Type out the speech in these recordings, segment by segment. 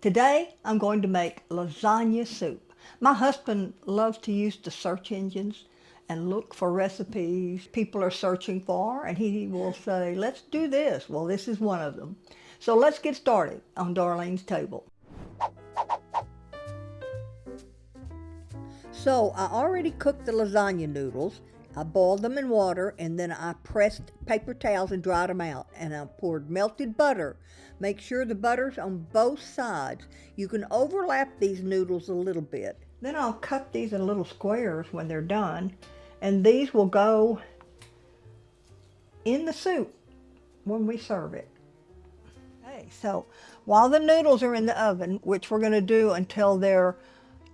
Today I'm going to make lasagna soup. My husband loves to use the search engines and look for recipes people are searching for, and he will say, let's do this. Well, this is one of them. So let's get started on Darlene's table. So I already cooked the lasagna noodles. I boiled them in water, and then I pressed paper towels and dried them out. And I poured melted butter. Make sure the butter's on both sides. You can overlap these noodles a little bit. Then I'll cut these in little squares when they're done, and these will go in the soup when we serve it. Okay, so while the noodles are in the oven, which we're going to do until they're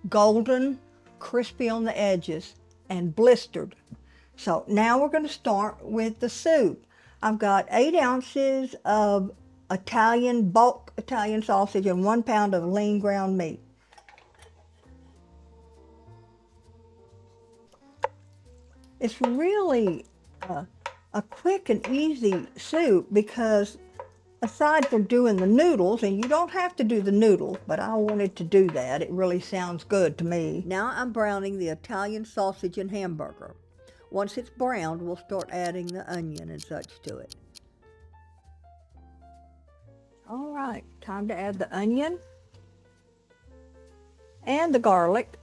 golden, crispy on the edges, and blistered. So now we're going to start with the soup. I've got 8 ounces of bulk Italian sausage and 1 pound of lean ground meat. It's really a quick and easy soup because aside from doing the noodles, and you don't have to do the noodles, but I wanted to do that. It really sounds good to me. Now I'm browning the Italian sausage and hamburger. Once it's browned, we'll start adding the onion and such to it. All right, time to add the onion and the garlic.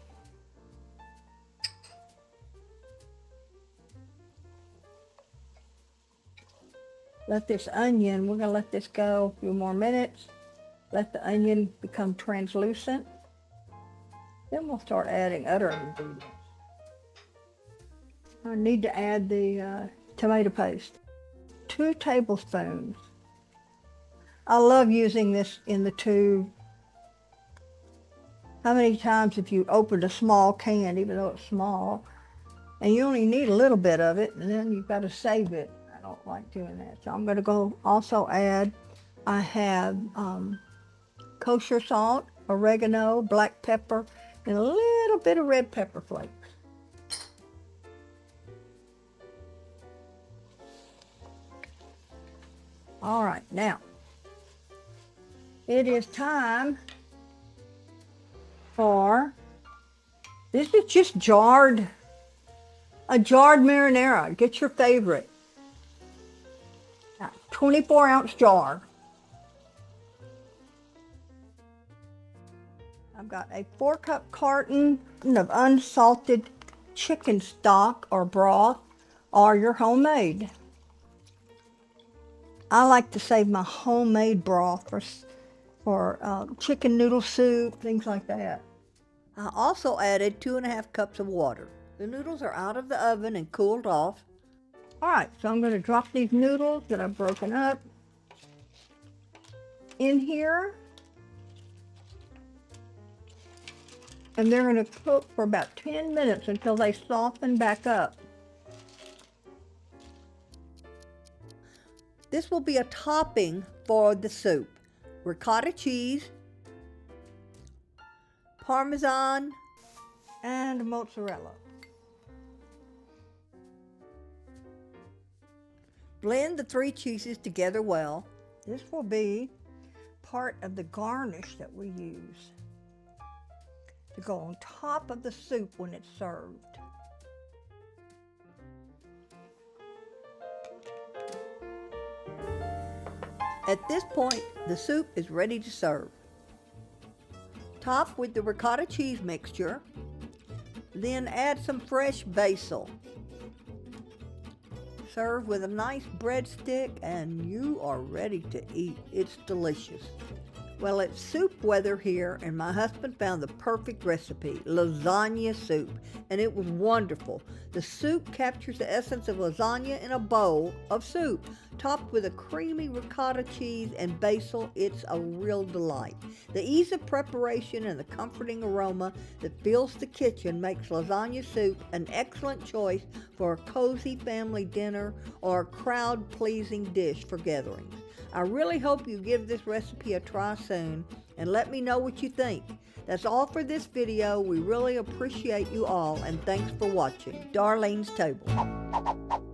Let this onion, we're going to let this go a few more minutes. Let the onion become translucent. Then we'll start adding other ingredients. I need to add the tomato paste. 2 tablespoons. I love using this in the tube. How many times have you opened a small can, even though it's small, and you only need a little bit of it, and then you've got to save it? I don't like doing that. So I'm going to go also add, I have kosher salt, oregano, black pepper, and a little bit of red pepper flakes. All right, now it is time for, this is just a jarred marinara. Get your favorite. 24-ounce jar. I've got a 4-cup carton of unsalted chicken stock or broth, or your homemade. I like to save my homemade broth for chicken noodle soup, things like that. I also added 2.5 cups of water. The noodles are out of the oven and cooled off. All right, so I'm going to drop these noodles that I've broken up in here. And they're going to cook for about 10 minutes until they soften back up. This will be a topping for the soup. Ricotta cheese, Parmesan, and mozzarella. Blend the 3 cheeses together well. This will be part of the garnish that we use to go on top of the soup when it's served. At this point, the soup is ready to serve. Top with the ricotta cheese mixture, then add some fresh basil. Serve with a nice breadstick and you are ready to eat. It's delicious. Well, it's soup weather here, and my husband found the perfect recipe, lasagna soup, and it was wonderful. The soup captures the essence of lasagna in a bowl of soup, topped with a creamy ricotta cheese and basil. It's a real delight. The ease of preparation and the comforting aroma that fills the kitchen makes lasagna soup an excellent choice for a cozy family dinner or a crowd-pleasing dish for gatherings. I really hope you give this recipe a try soon and let me know what you think. That's all for this video. We really appreciate you all, and thanks for watching Darlene's Table.